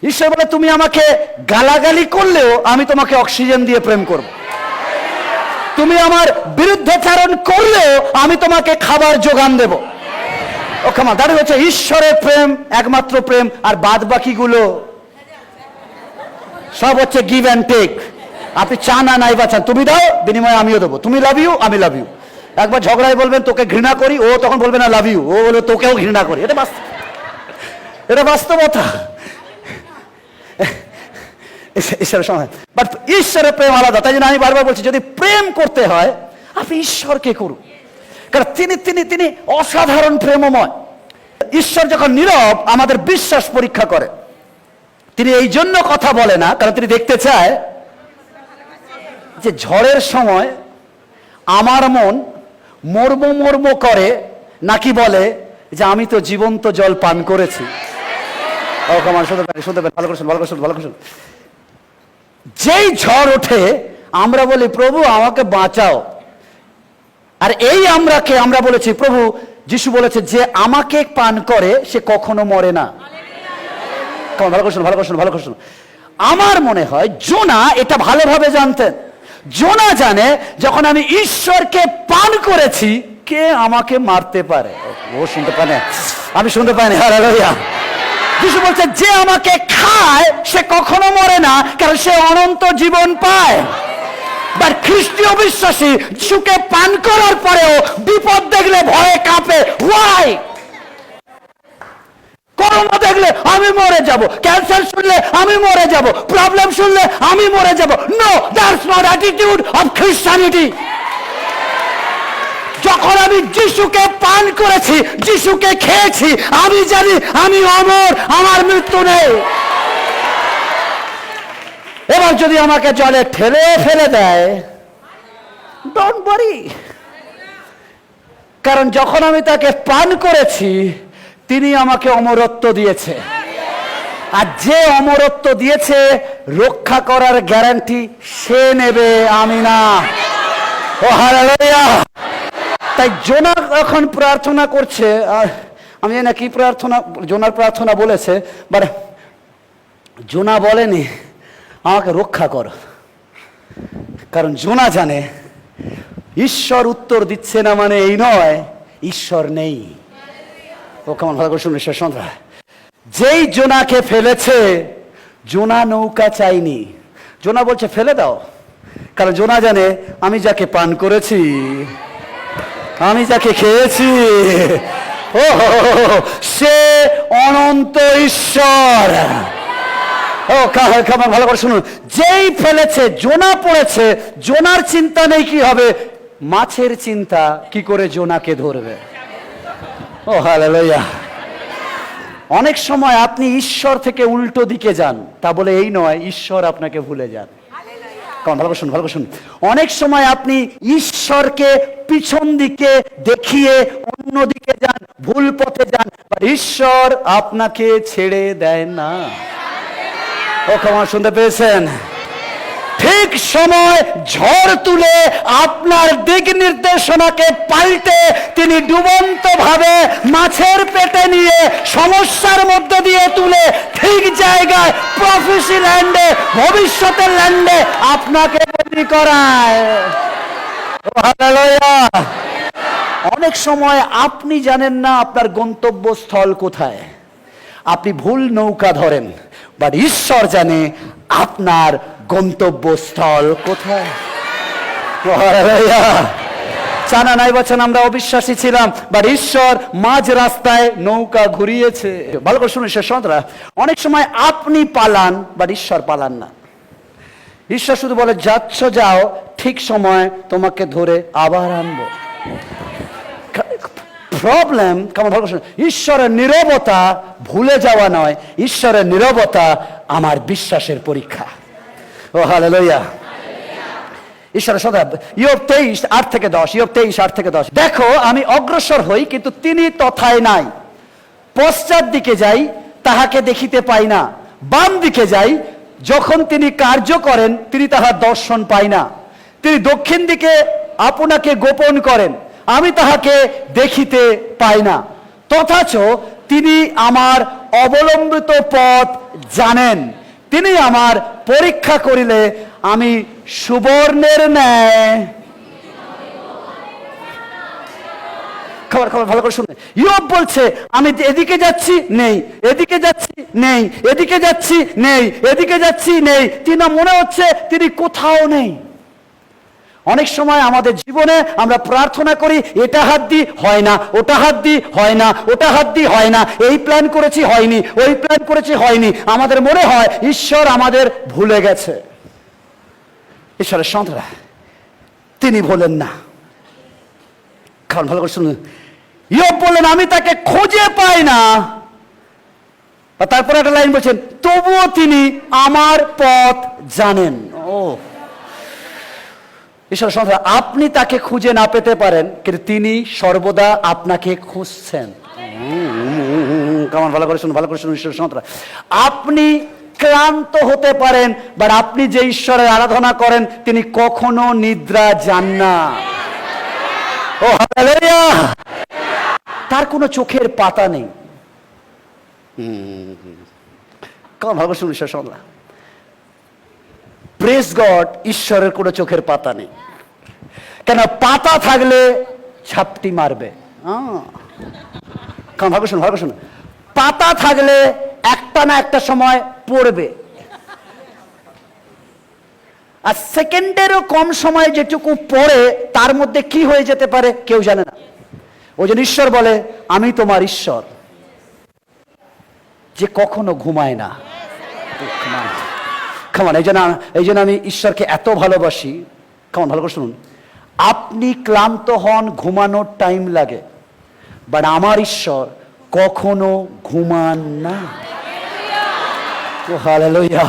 ঈশ্বর বলে তুমি আমাকে গালাগালি করলেও আমি তোমাকে অক্সিজেন দিয়ে প্রেম করব। তুমি আমার বিরুদ্ধাচরণ করলেও আমি তোমাকে খাবার যোগান দেব। ও কামা, দাঁড়িয়ে হচ্ছে ঈশ্বরের প্রেম, একমাত্র প্রেম। আর বাদ বাকিগুলো সব হচ্ছে গিভ অ্যান্ড টেক। আপনি চান না নাই বা চান, তুমি দাও বিনিময়ে আমিও দেবো। তুমি লাভ ইউ, আমি লাভ ইউ। একবার ঝগড়ায় বলবেন তোকে ঘৃণা করি, ও তখন বলবে না লাভ ইউ, ও বলবে তোকেও ঘৃণা করি। এটা বাস্তবতা। ঈশ্বরের সময়, বাট ঈশ্বরের প্রেম আলাদা। তাই জন্য আমি বারবার বলছি, যদি প্রেম করতে হয় আপনি ঈশ্বরকে করুন, কারণ তিনি তিনি তিনি অসাধারণ প্রেমময়। ঈশ্বর যখন নীরব আমাদের বিশ্বাস পরীক্ষা করে। তিনি এই জন্য কথা বলে না, কারণ তিনি দেখতে চায় যে ঝড়ের সময় আমার মন মর্ম মর্ম করে নাকি বলে যে আমি তো জীবন্ত জল পান করেছি। শুনতে পারি, ভালো করে। যেই ঝড় ওঠে আমরা বলি প্রভু আমাকে বাঁচাও। আর এই আমরা বলেছি, প্রভু যিশু বলেছে যে আমাকে পান করে সে কখনো মরে না। ভালো করে। আমার মনে হয় জোনা এটা ভালোভাবে জানতেন। জোনা জানে যখন আমি ঈশ্বরকে পান করেছি কে আমাকে মারতে পারে। ও শুনতে পায় না, আমি শুনতে পাইনি। হালেলুয়া। যিশু বলছে যে আমাকে খায় সে কখনো মরে না, কারণ সে অনন্ত জীবন পায়। বাট খ্রিস্টীয় বিশ্বাসী যিশুকে পান করার পরেও বিপদ দেখলে ভয়ে কাঁপে। ওয়াই? করোনা দেখলে আমি মরে যাব, ক্যান্সার শুনলে আমি মরে যাব, প্রবলেম শুনলে আমি মরে যাব। No, that's not attitude of Christianity. যখন আমি যিশুকে পান করেছি, যিশুকে খেয়েছি, আমি জানি আমি অমর, আমার মৃত্যু নেই। এবার যদি আমাকে জলে ঠেলে ফেলে দেয়, ডোন্ট ওয়ারি, কারণ যখন আমি তাকে পান করেছি তিনি আমাকে অমরত্ব দিয়েছে। আর যে অমরত্ব দিয়েছে রক্ষা করার গ্যারান্টি সে নেবে, আমি না। ও হালেলুয়া। তাই জোনা এখন প্রার্থনা করছে, আমি জানি না কি প্রার্থনা জোনার প্রার্থনা বলেছে, বাট জোনা বলেনি আমাকে রক্ষা কর, কারণ জোনা জানে ঈশ্বর উত্তর দিচ্ছে না মানে এই নয় ঈশ্বর নেই। ও কেমন ভালো করে শুনুন, ঈশ্বর সন্ধ্যা যেই জোনাকে ফেলেছে, জোনা নৌকা চাইনি। জোনা বলছে ফেলে দাও, কারণ জোনা জানে আমি যাকে পান করেছি, আমি যাকে খেয়েছি, ও সে অনন্ত ঈশ্বর। ও কেমন ভালো করে শুনুন, যেই ফেলেছে জোনা পড়েছে, জোনার চিন্তা নেই কি হবে, মাছের চিন্তা কি করে জোনাকে ধরবে। ও হালেলুয়া। অনেক সময় আপনি ঈশ্বর থেকে উল্টো দিকে যান, তা বলে এই নয় ঈশ্বর আপনাকে ভুলে যান। ভালো করে শুনুন। অনেক সময় আপনি ঈশ্বরকে পিছন দিকে দেখিয়ে অন্য দিকে যান, ভুল পথে যান, ঈশ্বর আপনাকে ছেড়ে দেয় না। ও কেমন শুনতে পেয়েছেন? ঠিক সময় ঝড় তুলে আপনার দিক নির্দেশনাকে পাল্টে তিনি ডুবন্ত ভাবে মাছের পেটে নিয়ে সমস্যার মধ্যে দিয়ে তুলে ঠিক জায়গায় প্রফেসি ল্যান্ডে, ভবিষ্যতের ল্যান্ডে আপনাকে বদলি করায়। হালেলুয়া। অনেক সময় আপনি জানেন না আপনার গন্তব্যস্থল কোথায়, আপনি ভুল নৌকা ধরেন, বাট ঈশ্বর জানে আপনার গন্তব্যস্থল কোথায়। জানা নাই বলছেন আমরা অবিশ্বাসী ছিলাম, বাট ঈশ্বর মাঝ রাস্তায় নৌকা ঘুরিয়েছে। ভালো করে শুনুন ঈশ্বর সন্তানরা, অনেক সময় আপনি পালান, বাট ঈশ্বর পালান না। ঈশ্বর শুধু বলে যাচ্ছ যাও, ঠিক সময় তোমাকে ধরে আবার আনবো। প্রবলেম কেমন ভালো শুনুন, ঈশ্বরের নীরবতা ভুলে যাওয়া নয়, ঈশ্বরের নীরবতা আমার বিশ্বাসের পরীক্ষা। ও হালেলুয়া। ঈশ্বরের সদা ইয়োব 23:8-10, ইয়োব 23:8-10, দেখো আমি অগ্রসর হই কিন্তু তিনি তথায় নাই, পশ্চাৎ দিকে যাই তাহাকে দেখিতে পাই না, বাম দিকে যাই যখন তিনি কার্য করেন তিনি তাহার দর্শন পাই না, তিনি দক্ষিণ দিকে আপনাকে গোপন করেন, আমি তাহাকে দেখিতে পাই না, তথাচ তিনি আমার অবলম্বিত পথ জানেন। তিনি আমার পরীক্ষা করিলে আমি সুবর্ণের ন্যায়। খবর ভালো করে শুনে, ইয়োব বলছে আমি এদিকে যাচ্ছি নেই, এদিকে যাচ্ছি নেই, এদিকে যাচ্ছি নেই, এদিকে যাচ্ছি নেই। তিনি মনে হচ্ছে তিনি কোথাও নেই। অনেক সময় আমাদের জীবনে আমরা প্রার্থনা করি, এটা হাত দি হয় না, ওটা হাত দি হয় না, ওটা হাত দি হয় না, এই প্ল্যান করেছি হয়নি, ওই প্ল্যান করেছি হয়নি। আমাদের মনে হয় ঈশ্বর আমাদের ভুলে গেছে। ঈশ্বরের সন্তানরা তিনি বলেন না। কারণ ভালো করে শুনুন, ইয়োব বললেন আমি তাকে খুঁজে পাই না। তারপরে একটা লাইন বলছেন, তবুও তিনি আমার পথ জানেন। ও ঈশ্বর সন্তান, আপনি তাকে খুঁজে না পেতে পারেন, কিন্তু তিনি সর্বদা আপনাকে খুঁজছেন। কেমন ভালো করে শুনুন, ভালো করে শুনুন ঈশ্বর সন্তান, আপনি ক্লান্ত হতে পারেন, বাট আপনি যে ঈশ্বরের আরাধনা করেন তিনি কখনো নিদ্রা যান না। ও হালেলুয়া! তার কোনো চোখের পাতা নেই। কেমন ভালো করে শুনুন ঈশ্বর সন্তান, প্রেজ গড, ঈশ্বরের কোনো চোখের পাতা নেই। কেন? পাতা থাকলে ঝাপটি মারবে। ভালো শুনুন, ভালো শুনুন, পাতা থাকলে একটা না একটা সময় পড়বে। আর সেকেন্ডেরও কম সময় যেটুকু পড়ে তার মধ্যে কি হয়ে যেতে পারে কেউ জানে না। ওই জন্য ঈশ্বর বলে আমি তোমার ঈশ্বর যে কখনো ঘুমায় না। কেমন? এই জন্য আমি ঈশ্বরকে এত ভালোবাসি। কেমন ভালো করে শুনুন, আপনি ক্লান্ত হন, ঘুমানোর টাইম লাগে, বাট আমার ঈশ্বর কখনো ঘুমান না। হালেলুয়া!